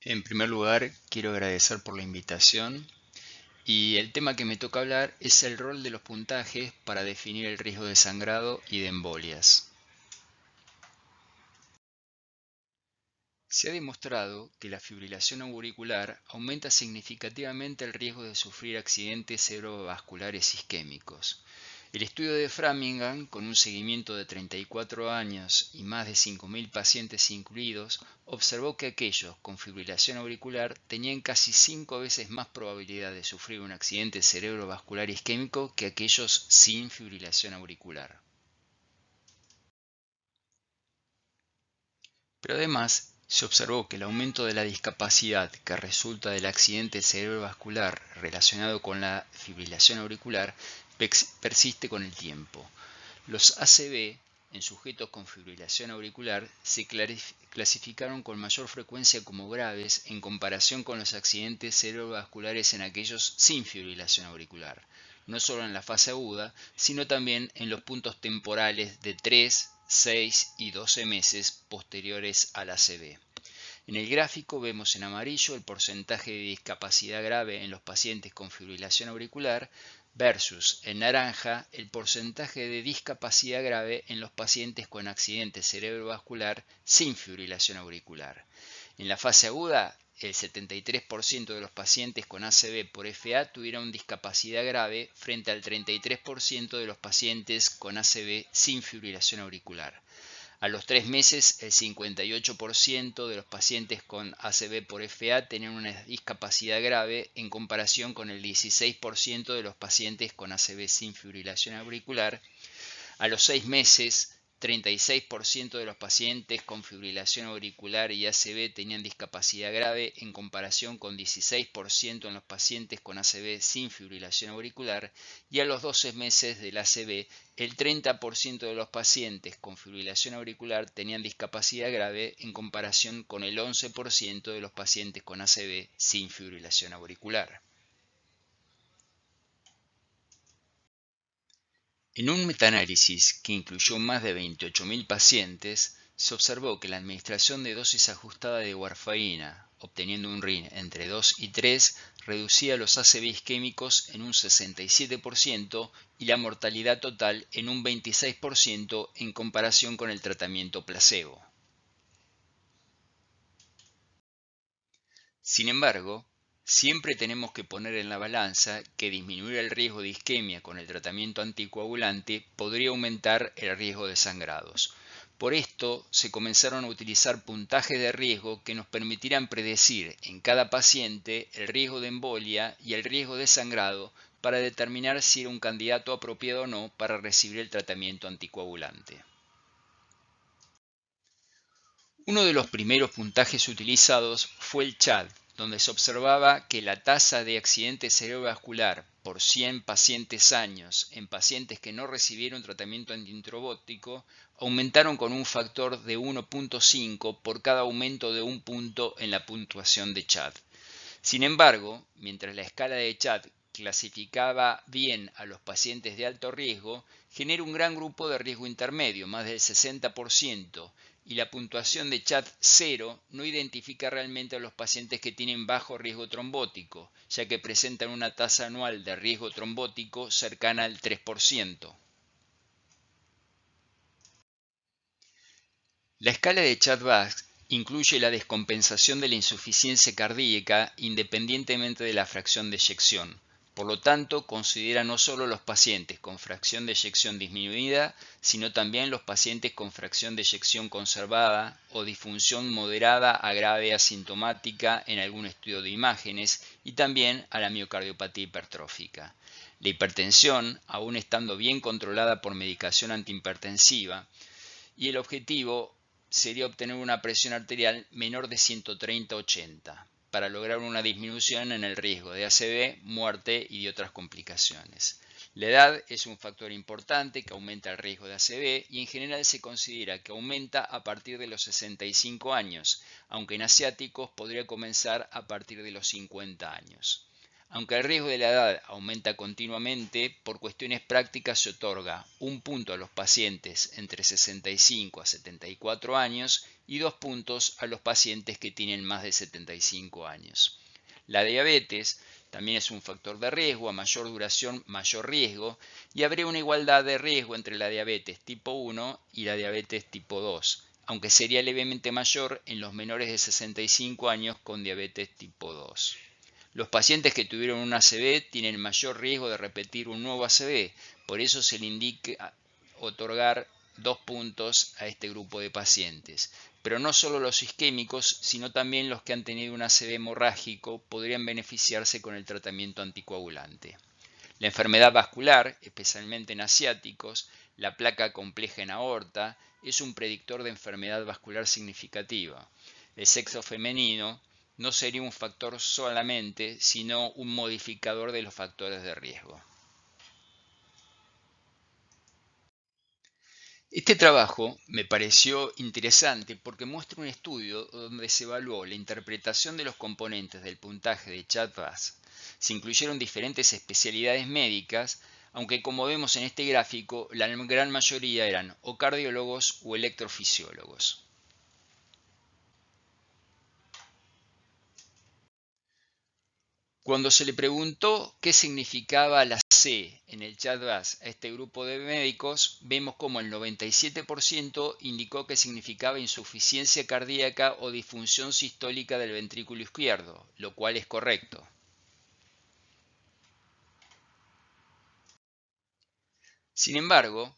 En primer lugar, quiero agradecer por la invitación y el tema que me toca hablar es el rol de los puntajes para definir el riesgo de sangrado y de embolias. Se ha demostrado que la fibrilación auricular aumenta significativamente el riesgo de sufrir accidentes cerebrovasculares isquémicos. El estudio de Framingham, con un seguimiento de 34 años y más de 5.000 pacientes incluidos, observó que aquellos con fibrilación auricular tenían casi 5 veces más probabilidad de sufrir un accidente cerebrovascular isquémico que aquellos sin fibrilación auricular. Pero además, se observó que el aumento de la discapacidad que resulta del accidente cerebrovascular relacionado con la fibrilación auricular persiste con el tiempo. Los ACV en sujetos con fibrilación auricular se clasificaron con mayor frecuencia como graves en comparación con los accidentes cerebrovasculares en aquellos sin fibrilación auricular, no solo en la fase aguda, sino también en los puntos temporales de 3, 6 y 12 meses posteriores al ACV. En el gráfico vemos en amarillo el porcentaje de discapacidad grave en los pacientes con fibrilación auricular versus en naranja el porcentaje de discapacidad grave en los pacientes con accidente cerebrovascular sin fibrilación auricular. En la fase aguda, el 73% de los pacientes con ACV por FA tuvieron discapacidad grave frente al 33% de los pacientes con ACV sin fibrilación auricular. A los 3 meses, el 58% de los pacientes con ACV por FA tenían una discapacidad grave en comparación con el 16% de los pacientes con ACV sin fibrilación auricular. A los 6 meses, 36% de los pacientes con fibrilación auricular y ACV tenían discapacidad grave en comparación con 16% en los pacientes con ACV sin fibrilación auricular, y a los 12 meses del ACV, el 30% de los pacientes con fibrilación auricular tenían discapacidad grave en comparación con el 11% de los pacientes con ACV sin fibrilación auricular. En un metaanálisis que incluyó más de 28.000 pacientes, se observó que la administración de dosis ajustada de warfarina, obteniendo un RIN entre 2 y 3, reducía los ACV isquémicos en un 67% y la mortalidad total en un 26% en comparación con el tratamiento placebo. Sin embargo, siempre tenemos que poner en la balanza que disminuir el riesgo de isquemia con el tratamiento anticoagulante podría aumentar el riesgo de sangrados. Por esto, se comenzaron a utilizar puntajes de riesgo que nos permitirán predecir en cada paciente el riesgo de embolia y el riesgo de sangrado para determinar si era un candidato apropiado o no para recibir el tratamiento anticoagulante. Uno de los primeros puntajes utilizados fue el CHAD, donde se observaba que la tasa de accidente cerebrovascular por 100 pacientes años en pacientes que no recibieron tratamiento antitromбótico aumentaron con un factor de 1.5 por cada aumento de un punto en la puntuación de CHAD. Sin embargo, mientras la escala de CHAD clasificaba bien a los pacientes de alto riesgo, genera un gran grupo de riesgo intermedio, más del 60%, y la puntuación de CHAD 0 no identifica realmente a los pacientes que tienen bajo riesgo trombótico, ya que presentan una tasa anual de riesgo trombótico cercana al 3%. La escala de CHAD-VASc incluye la descompensación de la insuficiencia cardíaca independientemente de la fracción de eyección. Por lo tanto, considera no solo los pacientes con fracción de eyección disminuida, sino también los pacientes con fracción de eyección conservada o disfunción moderada a grave asintomática en algún estudio de imágenes, y también a la miocardiopatía hipertrófica. La hipertensión, aún estando bien controlada por medicación antihipertensiva, y el objetivo sería obtener una presión arterial menor de 130/80 para lograr una disminución en el riesgo de ACV, muerte y de otras complicaciones. La edad es un factor importante que aumenta el riesgo de ACV y en general se considera que aumenta a partir de los 65 años, aunque en asiáticos podría comenzar a partir de los 50 años. Aunque el riesgo de la edad aumenta continuamente, por cuestiones prácticas se otorga un punto a los pacientes entre 65 a 74 años y 2 puntos a los pacientes que tienen más de 75 años. La diabetes también es un factor de riesgo, a mayor duración, mayor riesgo, y habría una igualdad de riesgo entre la diabetes tipo 1 y la diabetes tipo 2, aunque sería levemente mayor en los menores de 65 años con diabetes tipo 2. Los pacientes que tuvieron un ACV tienen mayor riesgo de repetir un nuevo ACV, por eso se le indica otorgar 2 puntos a este grupo de pacientes. Pero no solo los isquémicos, sino también los que han tenido un ACV hemorrágico podrían beneficiarse con el tratamiento anticoagulante. La enfermedad vascular, especialmente en asiáticos, la placa compleja en aorta, es un predictor de enfermedad vascular significativa. El sexo femenino no sería un factor solamente, sino un modificador de los factores de riesgo. Este trabajo me pareció interesante porque muestra un estudio donde se evaluó la interpretación de los componentes del puntaje de Chad-VAS. Se incluyeron diferentes especialidades médicas, aunque como vemos en este gráfico, la gran mayoría eran o cardiólogos o electrofisiólogos. Cuando se le preguntó qué significaba la C en el Chad-VAS a este grupo de médicos, vemos como el 97% indicó que significaba insuficiencia cardíaca o disfunción sistólica del ventrículo izquierdo, lo cual es correcto. Sin embargo,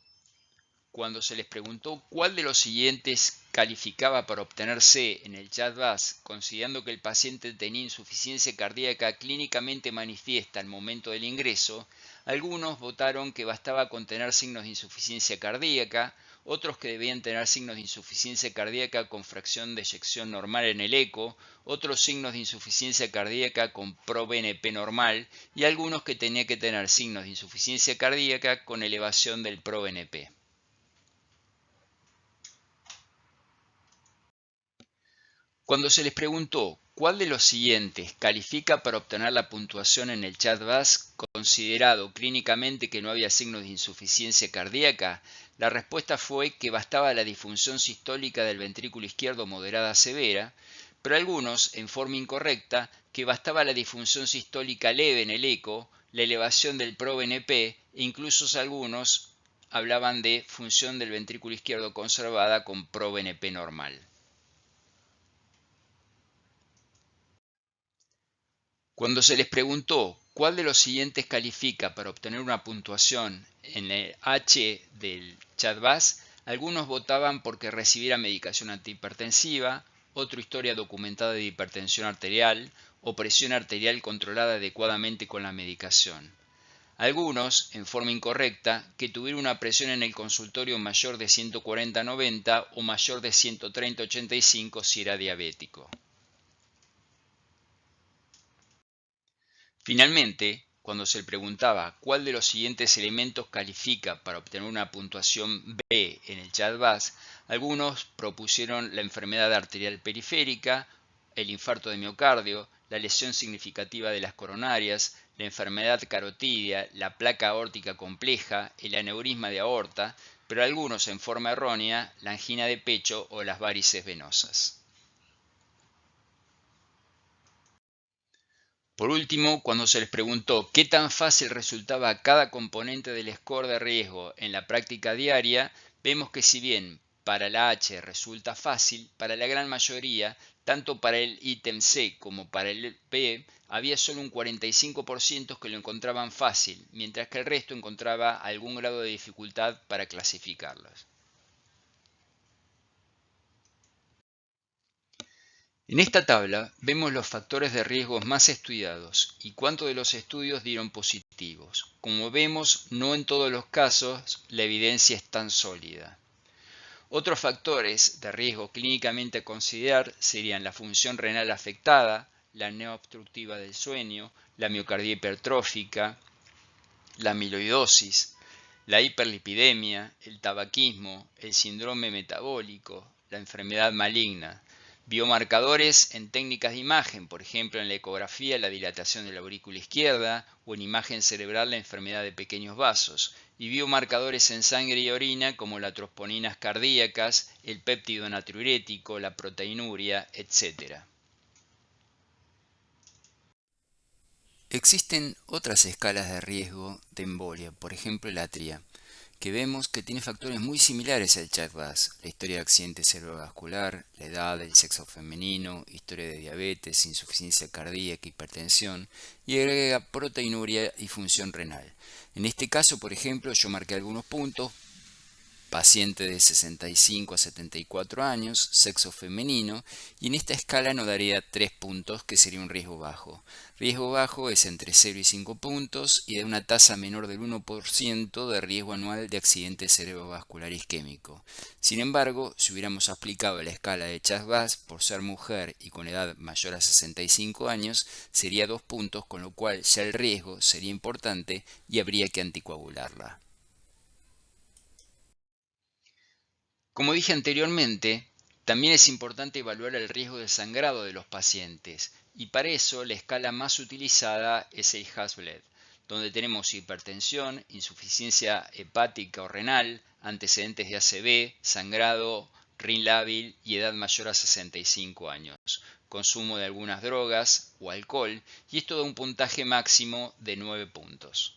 cuando se les preguntó cuál de los siguientes calificaba para obtener C en el Chad-VAS, considerando que el paciente tenía insuficiencia cardíaca clínicamente manifiesta al momento del ingreso, algunos votaron que bastaba con tener signos de insuficiencia cardíaca, otros que debían tener signos de insuficiencia cardíaca con fracción de eyección normal en el eco, otros signos de insuficiencia cardíaca con ProBNP normal y algunos que tenían que tener signos de insuficiencia cardíaca con elevación del ProBNP. Cuando se les preguntó cuál de los siguientes califica para obtener la puntuación en el Chad-VAS, considerado clínicamente que no había signos de insuficiencia cardíaca, la respuesta fue que bastaba la disfunción sistólica del ventrículo izquierdo moderada severa, pero algunos, en forma incorrecta, que bastaba la disfunción sistólica leve en el eco, la elevación del ProBNP e incluso algunos hablaban de función del ventrículo izquierdo conservada con ProBNP normal. Cuando se les preguntó cuál de los siguientes califica para obtener una puntuación en el H del Chad-VAS, algunos votaban porque recibiera medicación antihipertensiva, otra historia documentada de hipertensión arterial o presión arterial controlada adecuadamente con la medicación. Algunos, en forma incorrecta, que tuvieron una presión en el consultorio mayor de 140/90 o mayor de 130/85 si era diabético. Finalmente, cuando se le preguntaba cuál de los siguientes elementos califica para obtener una puntuación B en el Chad-VAS, algunos propusieron la enfermedad arterial periférica, el infarto de miocardio, la lesión significativa de las coronarias, la enfermedad carotidia, la placa aórtica compleja, el aneurisma de aorta, pero algunos en forma errónea, la angina de pecho o las varices venosas. Por último, cuando se les preguntó qué tan fácil resultaba cada componente del score de riesgo en la práctica diaria, vemos que si bien para la H resulta fácil, para la gran mayoría, tanto para el ítem C como para el B, había solo un 45% que lo encontraban fácil, mientras que el resto encontraba algún grado de dificultad para clasificarlos. En esta tabla vemos los factores de riesgo más estudiados y cuántos de los estudios dieron positivos. Como vemos, no en todos los casos la evidencia es tan sólida. Otros factores de riesgo clínicamente a considerar serían la función renal afectada, la apnea obstructiva del sueño, la miocardía hipertrófica, la amiloidosis, la hiperlipidemia, el tabaquismo, el síndrome metabólico, la enfermedad maligna. Biomarcadores en técnicas de imagen, por ejemplo en la ecografía la dilatación de la aurícula izquierda o en imagen cerebral la enfermedad de pequeños vasos. y biomarcadores en sangre y orina como las trosponinas cardíacas, el péptido natriurético, la proteinuria, etc. Existen otras escalas de riesgo de embolia, por ejemplo la TRIA, que vemos que tiene factores muy similares al CHA2DS: la historia de accidente cerebrovascular, la edad, el sexo femenino, historia de diabetes, insuficiencia cardíaca, hipertensión, y agrega proteinuria y función renal. En este caso, por ejemplo, yo marqué algunos puntos: paciente de 65 a 74 años, sexo femenino, y en esta escala nos daría 3 puntos, que sería un riesgo bajo. Riesgo bajo es entre 0 y 5 puntos y de una tasa menor del 1% de riesgo anual de accidente cerebrovascular isquémico. Sin embargo, si hubiéramos aplicado la escala de CHA2DS por ser mujer y con edad mayor a 65 años, sería 2 puntos, con lo cual ya el riesgo sería importante y habría que anticoagularla. Como dije anteriormente, también es importante evaluar el riesgo de sangrado de los pacientes, y para eso la escala más utilizada es el Hasbled, donde tenemos hipertensión, insuficiencia hepática o renal, antecedentes de ACV, sangrado, RIN lábil y edad mayor a 65 años, consumo de algunas drogas o alcohol, y esto da un puntaje máximo de 9 puntos.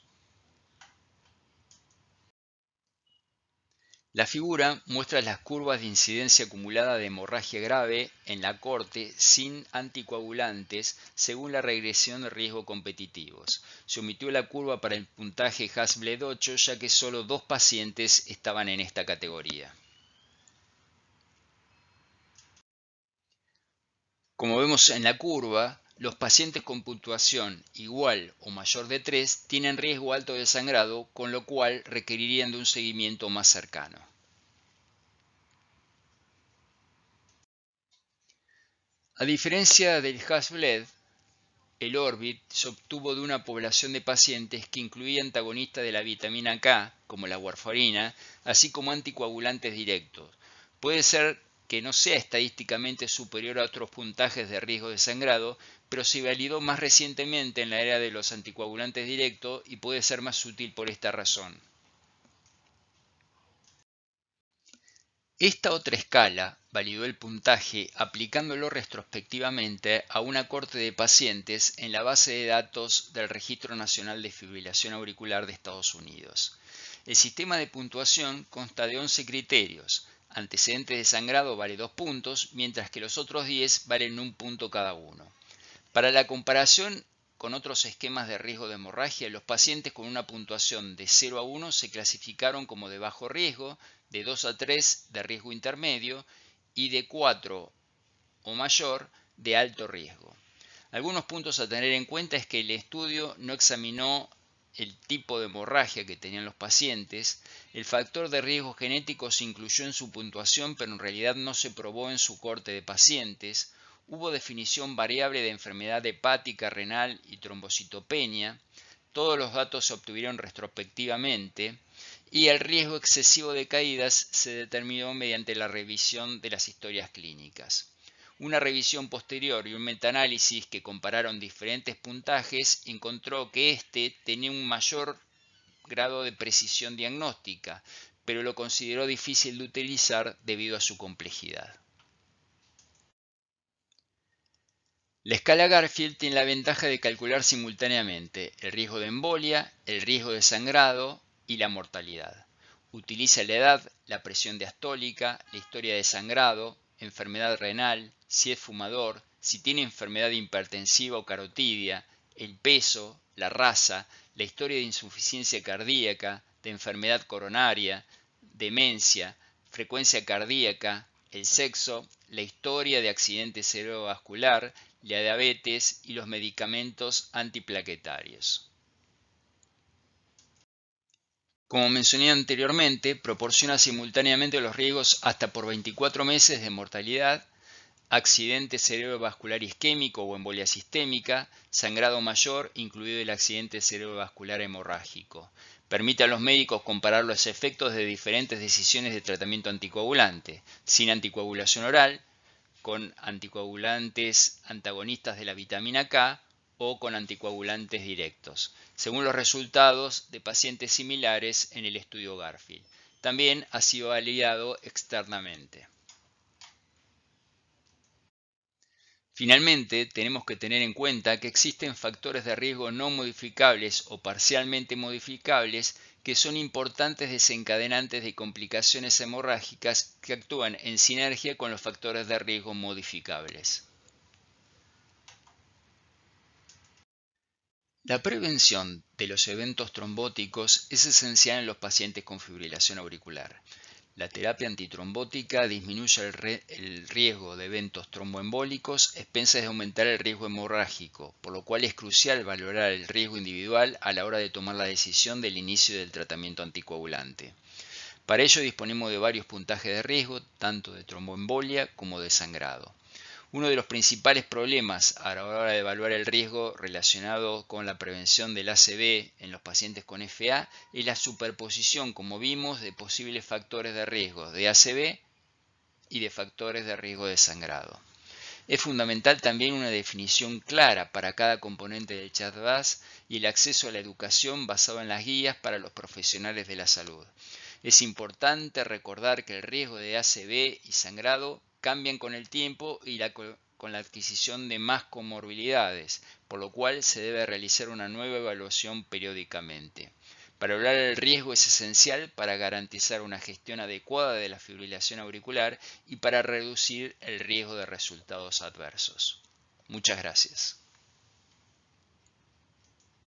La figura muestra las curvas de incidencia acumulada de hemorragia grave en la corte sin anticoagulantes según la regresión de riesgo competitivos. Se omitió la curva para el puntaje Hasbled 8 ya que solo 2 pacientes estaban en esta categoría. Como vemos en la curva, los pacientes con puntuación igual o mayor de 3 tienen riesgo alto de sangrado, con lo cual requerirían de un seguimiento más cercano. A diferencia del Hasbled, el Orbit se obtuvo de una población de pacientes que incluía antagonistas de la vitamina K, como la warfarina, así como anticoagulantes directos. Puede ser que no sea estadísticamente superior a otros puntajes de riesgo de sangrado, pero se validó más recientemente en la era de los anticoagulantes directos y puede ser más útil por esta razón. Esta otra escala validó el puntaje aplicándolo retrospectivamente a una corte de pacientes en la base de datos del Registro Nacional de Fibrilación Auricular de Estados Unidos. El sistema de puntuación consta de 11 criterios. Antecedentes de sangrado vale 2 puntos, mientras que los otros 10 valen 1 punto cada uno. Para la comparación con otros esquemas de riesgo de hemorragia, los pacientes con una puntuación de 0 a 1 se clasificaron como de bajo riesgo, de 2 a 3 de riesgo intermedio y de 4 o mayor de alto riesgo. Algunos puntos a tener en cuenta es que el estudio no examinó el tipo de hemorragia que tenían los pacientes. El factor de riesgo genético se incluyó en su puntuación, pero en realidad no se probó en su corte de pacientes. Hubo definición variable de enfermedad hepática, renal y trombocitopenia. Todos los datos se obtuvieron retrospectivamente y el riesgo excesivo de caídas se determinó mediante la revisión de las historias clínicas. Una revisión posterior y un metaanálisis que compararon diferentes puntajes encontró que este tenía un mayor grado de precisión diagnóstica, pero lo consideró difícil de utilizar debido a su complejidad. La escala Garfield tiene la ventaja de calcular simultáneamente el riesgo de embolia, el riesgo de sangrado y la mortalidad. Utiliza la edad, la presión diastólica, la historia de sangrado, enfermedad renal, si es fumador, si tiene enfermedad hipertensiva o carotidia, el peso, la raza, la historia de insuficiencia cardíaca, de enfermedad coronaria, demencia, frecuencia cardíaca, el sexo, la historia de accidente cerebrovascular, la diabetes y los medicamentos antiplaquetarios. Como mencioné anteriormente, proporciona simultáneamente los riesgos hasta por 24 meses de mortalidad, accidente cerebrovascular isquémico o embolia sistémica, sangrado mayor, incluido el accidente cerebrovascular hemorrágico. Permite a los médicos comparar los efectos de diferentes decisiones de tratamiento anticoagulante, sin anticoagulación oral, con anticoagulantes antagonistas de la vitamina K o con anticoagulantes directos, según los resultados de pacientes similares en el estudio Garfield. También ha sido validado externamente. Finalmente, tenemos que tener en cuenta que existen factores de riesgo no modificables o parcialmente modificables que son importantes desencadenantes de complicaciones hemorrágicas que actúan en sinergia con los factores de riesgo modificables. La prevención de los eventos trombóticos es esencial en los pacientes con fibrilación auricular. La terapia antitrombótica disminuye el riesgo de eventos tromboembólicos a expensas de aumentar el riesgo hemorrágico, por lo cual es crucial valorar el riesgo individual a la hora de tomar la decisión del inicio del tratamiento anticoagulante. Para ello disponemos de varios puntajes de riesgo, tanto de tromboembolia como de sangrado. Uno de los principales problemas a la hora de evaluar el riesgo relacionado con la prevención del ACV en los pacientes con FA es la superposición, como vimos, de posibles factores de riesgo de ACV y de factores de riesgo de sangrado. Es fundamental también una definición clara para cada componente del CHA2DS y el acceso a la educación basado en las guías para los profesionales de la salud. Es importante recordar que el riesgo de ACV y sangrado cambian con el tiempo y con la adquisición de más comorbilidades, por lo cual se debe realizar una nueva evaluación periódicamente. Para evaluar el riesgo es esencial para garantizar una gestión adecuada de la fibrilación auricular y para reducir el riesgo de resultados adversos. Muchas gracias.